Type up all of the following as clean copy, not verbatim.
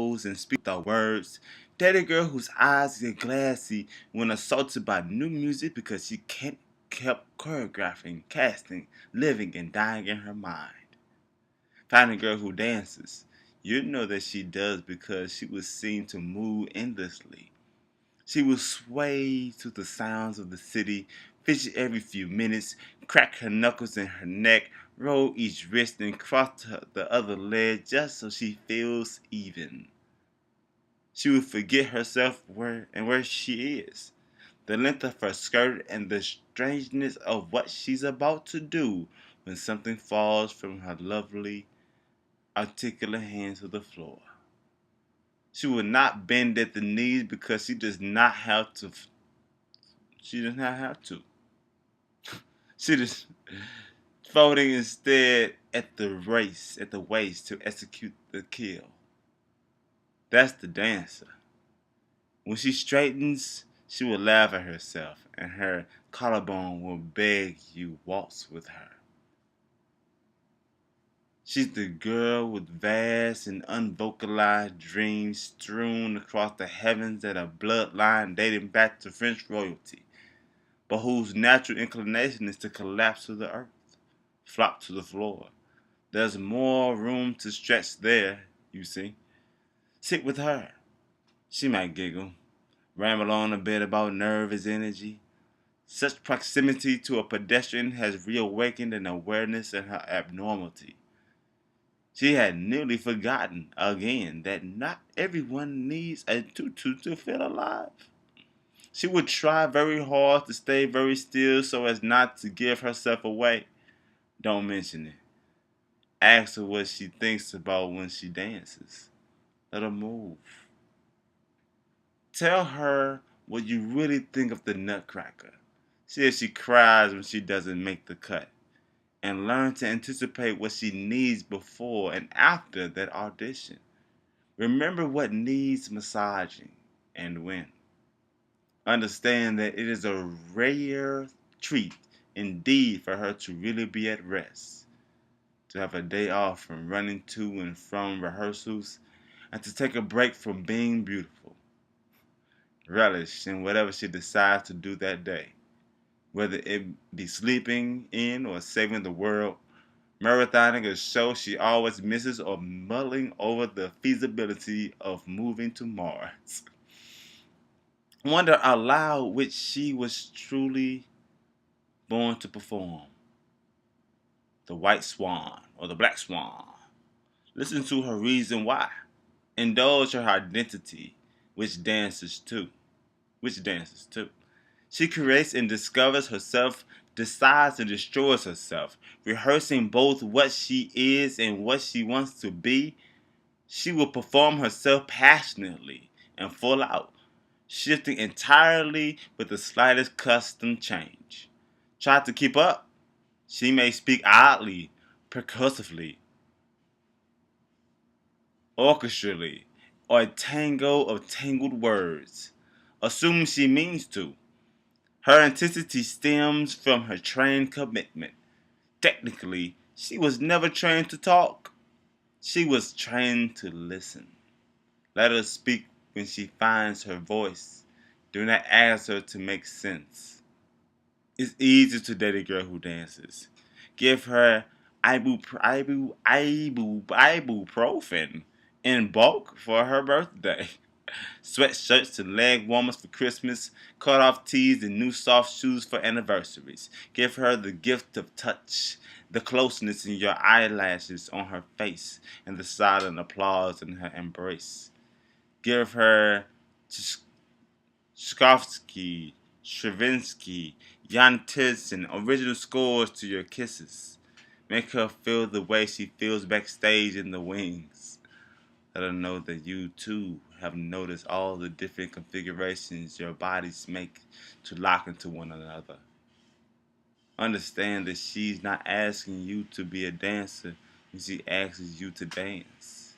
pose and speak the words. Daddy girl whose eyes get glassy when assaulted by new music because she can't kept choreographing, casting, living, and dying in her mind. Find a girl who dances. You know that she does because she was seen to move endlessly. She will sway to the sounds of the city, fidget every few minutes, crack her knuckles in her neck, roll each wrist, and cross the other leg just so she feels even. She will forget herself where she is, the length of her skirt, and the strangeness of what she's about to do when something falls from her lovely, articulate hands to the floor. She will not bend at the knees because she does not have to. She does not have to. She just folding instead at the waist to execute the kill. That's the dancer. When she straightens, she will laugh at herself, and her collarbone will beg you waltz with her. She's the girl with vast and unvocalized dreams strewn across the heavens that a bloodline dating back to French royalty, but whose natural inclination is to collapse to the earth, flop to the floor. There's more room to stretch there, you see. Sit with her. She might giggle, ramble on a bit about nervous energy. Such proximity to a pedestrian has reawakened an awareness of her abnormality. She had nearly forgotten again that not everyone needs a tutu to feel alive. She would try very hard to stay very still so as not to give herself away. Don't mention it. Ask her what she thinks about when she dances. Let her move. Tell her what you really think of the Nutcracker. See if she cries when she doesn't make the cut. And learn to anticipate what she needs before and after that audition. Remember what needs massaging and when. Understand that it is a rare treat indeed for her to really be at rest, to have a day off from running to and from rehearsals, and to take a break from being beautiful. Relish in whatever she decides to do that day, whether it be sleeping in or saving the world, marathoning a show she always misses, or mulling over the feasibility of moving to Mars. Wonder aloud which she was truly born to perform, the white swan or the black swan. Listen to her reason why. Indulge her identity, which dances too. Which dances too. She creates and discovers herself, decides and destroys herself, rehearsing both what she is and what she wants to be. She will perform herself passionately and full out, shifting entirely with the slightest custom change. Try to keep up. She may speak oddly, percussively, orchestrally, or a tango of tangled words. Assume she means to. Her intensity stems from her trained commitment. Technically, she was never trained to talk. She was trained to listen. Let her speak when she finds her voice. Do not ask her to make sense. It's easy to date a girl who dances. Give her ibuprofen in bulk for her birthday. Sweatshirts and leg warmers for Christmas, cut-off tees and new soft shoes for anniversaries. Give her the gift of touch, the closeness in your eyelashes on her face, and the silent applause in her embrace. Give her Tchaikovsky, Stravinsky, Jan Tiersen original scores to your kisses. Make her feel the way she feels backstage in the wings. Let her know that you too have noticed all the different configurations your bodies make to lock into one another. Understand that she's not asking you to be a dancer when she asks you to dance.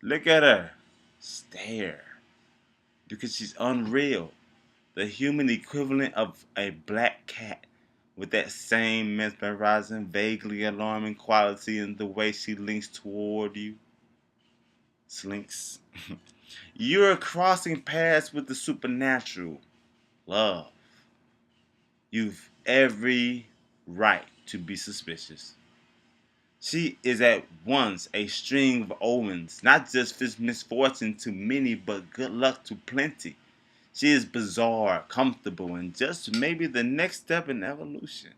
Look at her. Stare. Because she's unreal. The human equivalent of a black cat with that same mesmerizing, vaguely alarming quality in the way she leans toward you. Slinks. You're crossing paths with the supernatural. Love. You've every right to be suspicious. She is at once a string of omens, not just misfortune to many, but good luck to plenty. She is bizarre, comfortable, and just maybe the next step in evolution.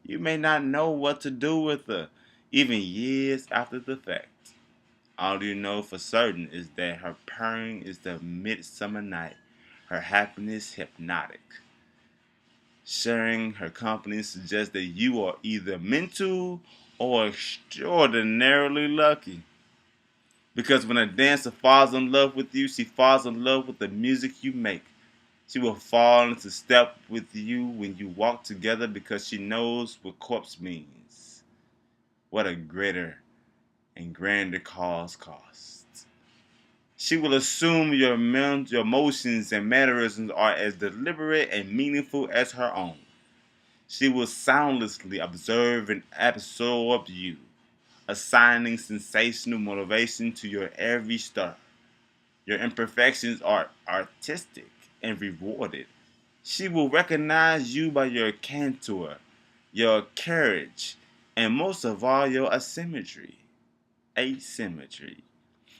You may not know what to do with her, even years after the fact. All you know for certain is that her purring is the midsummer night, her happiness hypnotic. Sharing her company suggests that you are either meant to or extraordinarily lucky. Because when a dancer falls in love with you, she falls in love with the music you make. She will fall into step with you when you walk together because she knows what corpse means. What a greater and grander cause costs. She will assume your emotions and mannerisms are as deliberate and meaningful as her own. She will soundlessly observe and absorb you, assigning sensational motivation to your every stir. Your imperfections are artistic and rewarded. She will recognize you by your canter, your courage, and most of all, your asymmetry. Asymmetry.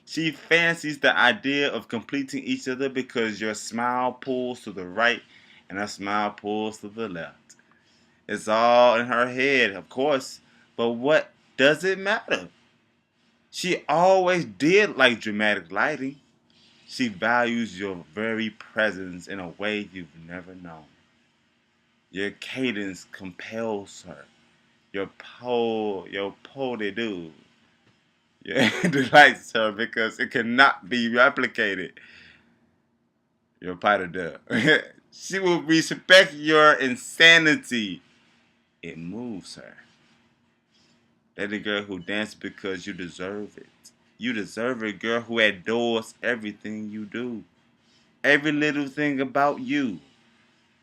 She fancies the idea of completing each other because your smile pulls to the right and her smile pulls to the left. It's all in her head, of course, but what does it matter? She always did like dramatic lighting. She values your very presence in a way you've never known. Your cadence compels her. Your po de do, yeah, delights her because it cannot be replicated. Your pas de deux. She will respect your insanity. It moves her. That the girl who dances because you deserve it. You deserve a girl who adores everything you do. Every little thing about you.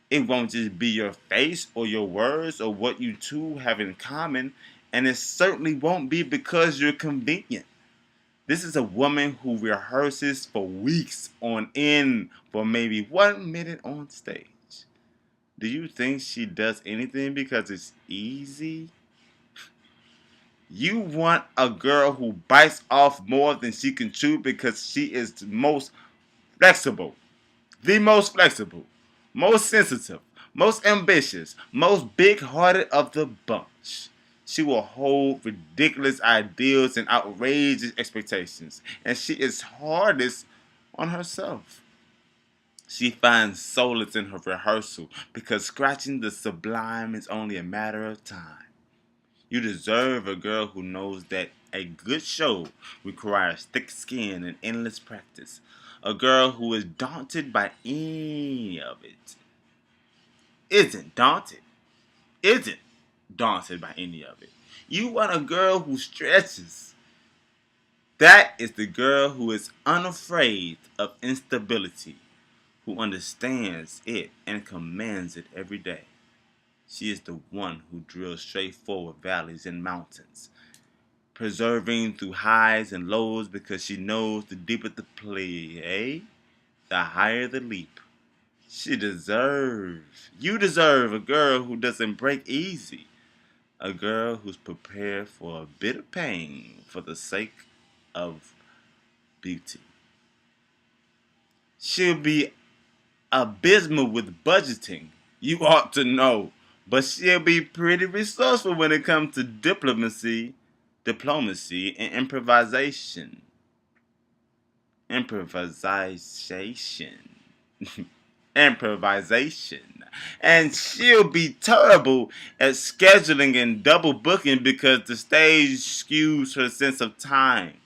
It won't just be your face or your words or what you two have in common, and it certainly won't be because you're convenient. This is a woman who rehearses for weeks on end for maybe 1 minute on stage. Do you think she does anything because it's easy? You want a girl who bites off more than she can chew because she is flexible, the most flexible, most sensitive, most ambitious, most big hearted of the bunch. She will hold ridiculous ideals and outrageous expectations, and she is hardest on herself. She finds solace in her rehearsal because scratching the sublime is only a matter of time. You deserve a girl who knows that a good show requires thick skin and endless practice. A girl who is daunted by any of it. Isn't daunted. Isn't daunted by any of it. You want a girl who stretches. That is the girl who is unafraid of instability, who understands it and commands it every day. She is the one who drills straightforward valleys and mountains, preserving through highs and lows because she knows the deeper the play, the higher the leap. You deserve a girl who doesn't break easy, a girl who's prepared for a bit of pain for the sake of beauty. She'll be abysmal with budgeting, you ought to know, but she'll be pretty resourceful when it comes to diplomacy, and improvisation. Improvisation. Improvisation. And she'll be terrible at scheduling and double booking because the stage skews her sense of time.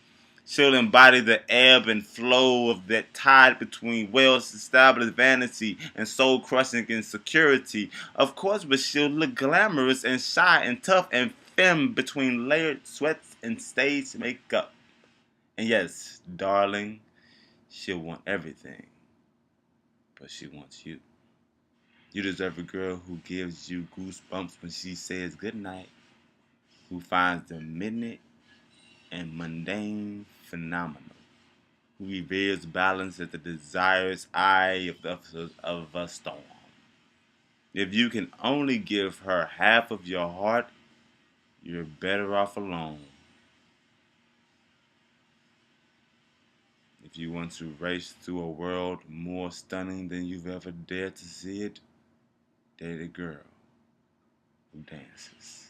She'll embody the ebb and flow of that tide between well-established vanity and soul-crushing insecurity. Of course, but she'll look glamorous and shy and tough and femme between layered sweats and stage makeup. And yes, darling, she'll want everything, but she wants you. You deserve a girl who gives you goosebumps when she says goodnight, who finds the minute and mundane phenomenal, who reveals balance at the desirous eye of a storm. If you can only give her half of your heart, you're better off alone. If you want to race through a world more stunning than you've ever dared to see it, date a girl who dances.